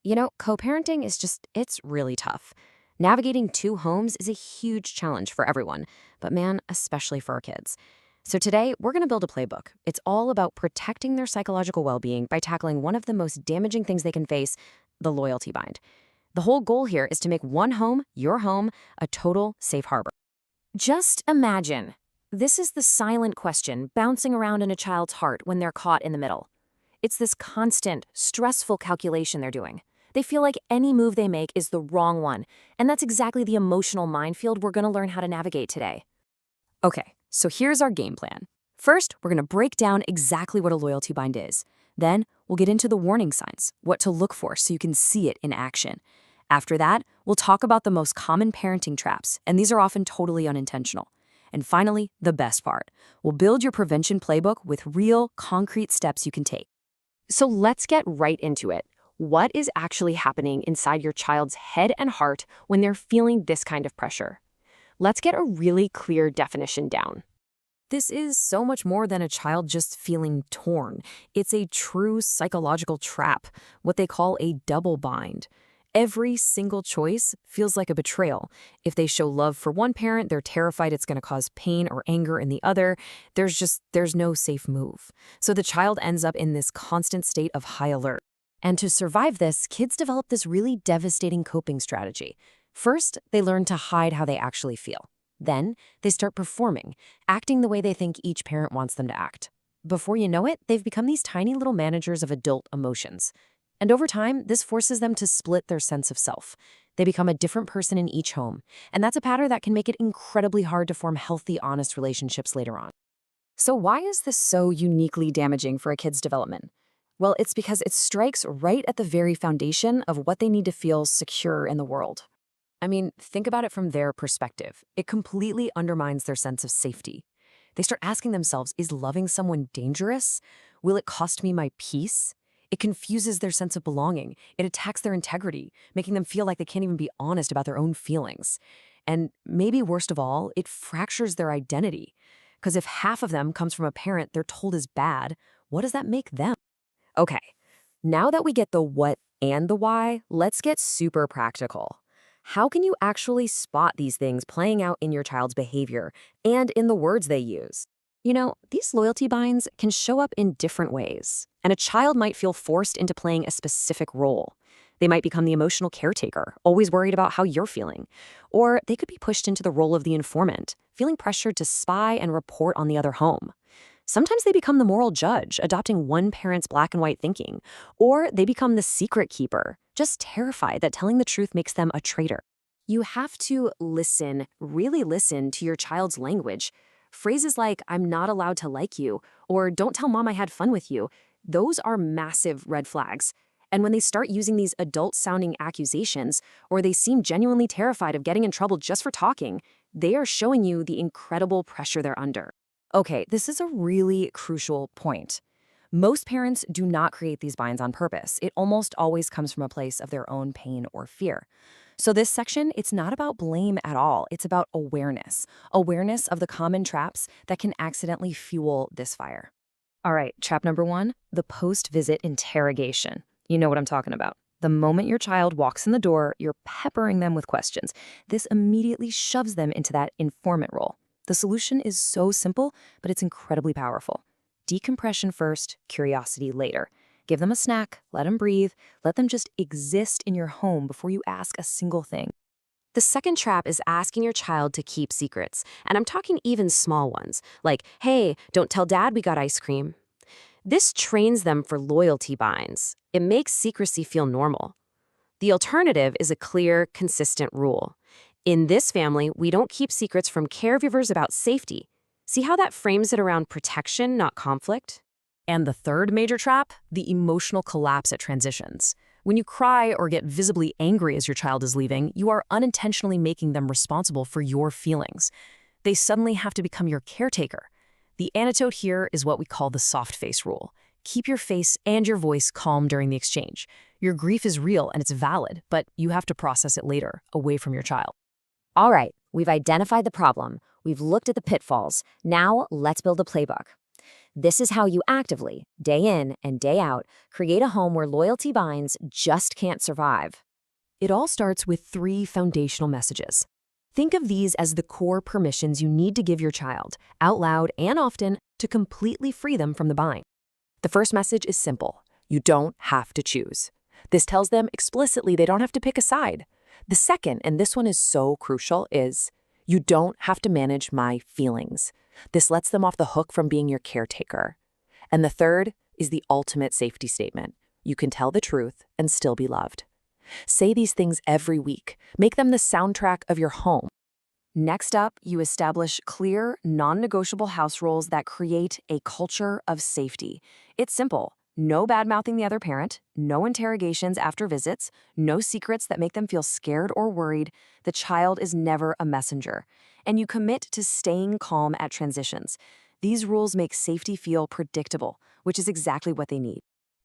Co-parenting it's really tough. Navigating two homes is a huge challenge for everyone, but man, especially for our kids. So today, we're going to build a playbook. It's all about protecting their psychological well-being by tackling one of the most damaging things they can face, the loyalty bind. The whole goal here is to make one home, your home, a total safe harbor. Just imagine. This is the silent question bouncing around in a child's heart when they're caught in the middle. It's this constant, stressful calculation they're doing. They feel like any move they make is the wrong one, and that's exactly the emotional minefield we're going to learn how to navigate today. Okay, so here's our game plan. First, we're going to break down exactly what a loyalty bind is. Then, we'll get into the warning signs, what to look for so you can see it in action. After that, we'll talk about the most common parenting traps, and these are often totally unintentional. And finally, the best part. We'll build your prevention playbook with real, concrete steps you can take. So let's get right into it. What is actually happening inside your child's head and heart when they're feeling this kind of pressure? Let's get a really clear definition down. This is so much more than a child just feeling torn. It's a true psychological trap, what they call a double bind. Every single choice feels like a betrayal. If they show love for one parent, they're terrified it's going to cause pain or anger in the other. There's no safe move. So the child ends up in this constant state of high alert. And to survive this, kids develop this really devastating coping strategy. First, they learn to hide how they actually feel. Then, they start performing, acting the way they think each parent wants them to act. Before you know it, they've become these tiny little managers of adult emotions. And over time, this forces them to split their sense of self. They become a different person in each home, and that's a pattern that can make it incredibly hard to form healthy, honest relationships later on. So why is this so uniquely damaging for a kid's development? Well, it's because it strikes right at the very foundation of what they need to feel secure in the world. I mean, think about it from their perspective. It completely undermines their sense of safety. They start asking themselves, is loving someone dangerous? Will it cost me my peace? It confuses their sense of belonging. It attacks their integrity, making them feel like they can't even be honest about their own feelings. And maybe worst of all, it fractures their identity. Because if half of them comes from a parent they're told is bad, what does that make them? Okay, now that we get the what and the why, let's get super practical. How can you actually spot these things playing out in your child's behavior and in the words they use? These loyalty binds can show up in different ways, and a child might feel forced into playing a specific role. They might become the emotional caretaker, always worried about how you're feeling. Or they could be pushed into the role of the informant, feeling pressured to spy and report on the other home. Sometimes they become the moral judge, adopting one parent's black and white thinking. Or they become the secret keeper, just terrified that telling the truth makes them a traitor. You have to listen, really listen to your child's language. Phrases like, I'm not allowed to like you, or don't tell mom I had fun with you, those are massive red flags. And when they start using these adult-sounding accusations, or they seem genuinely terrified of getting in trouble just for talking, they are showing you the incredible pressure they're under. Okay, this is a really crucial point. Most parents do not create these binds on purpose. It almost always comes from a place of their own pain or fear. So this section, it's not about blame at all. It's about awareness. Awareness of the common traps that can accidentally fuel this fire. All right, trap number 1, the post-visit interrogation. You know what I'm talking about. The moment your child walks in the door, you're peppering them with questions. This immediately shoves them into that informant role. The solution is so simple, but it's incredibly powerful. Decompression first, curiosity later. Give them a snack, let them breathe, let them just exist in your home before you ask a single thing. The second trap is asking your child to keep secrets, and I'm talking even small ones, like, hey, don't tell dad we got ice cream. This trains them for loyalty binds. It makes secrecy feel normal. The alternative is a clear, consistent rule. In this family, we don't keep secrets from caregivers about safety. See how that frames it around protection, not conflict? And the third major trap, the emotional collapse at transitions. When you cry or get visibly angry as your child is leaving, you are unintentionally making them responsible for your feelings. They suddenly have to become your caretaker. The antidote here is what we call the soft face rule. Keep your face and your voice calm during the exchange. Your grief is real and it's valid, but you have to process it later, away from your child. All right, we've identified the problem. We've looked at the pitfalls. Now let's build a playbook. This is how you actively, day in and day out, create a home where loyalty binds just can't survive. It all starts with 3 foundational messages. Think of these as the core permissions you need to give your child, out loud and often, to completely free them from the bind. The first message is simple. You don't have to choose. This tells them explicitly they don't have to pick a side. The second, and this one is so crucial, is you don't have to manage my feelings. This lets them off the hook from being your caretaker. And the third is the ultimate safety statement. You can tell the truth and still be loved. Say these things every week. Make them the soundtrack of your home. Next up, you establish clear, non-negotiable house rules that create a culture of safety. It's simple. No bad-mouthing the other parent, no interrogations after visits, no secrets that make them feel scared or worried. The child is never a messenger. And you commit to staying calm at transitions. These rules make safety feel predictable, which is exactly what they need.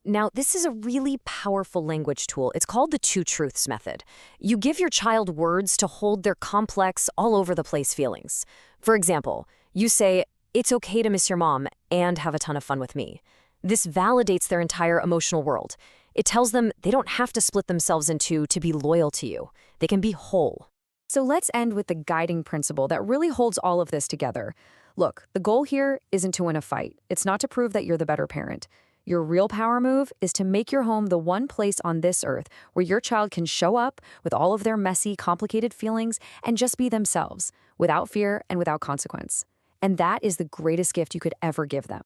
Now, this is a really powerful language tool. It's called the 2 truths method. You give your child words to hold their complex, all-over-the-place feelings. For example, you say, "It's okay to miss your mom and have a ton of fun with me." This validates their entire emotional world. It tells them they don't have to split themselves in 2 to be loyal to you. They can be whole. So let's end with the guiding principle that really holds all of this together. Look, the goal here isn't to win a fight. It's not to prove that you're the better parent. Your real power move is to make your home the one place on this earth where your child can show up with all of their messy, complicated feelings and just be themselves, without fear and without consequence. And that is the greatest gift you could ever give them.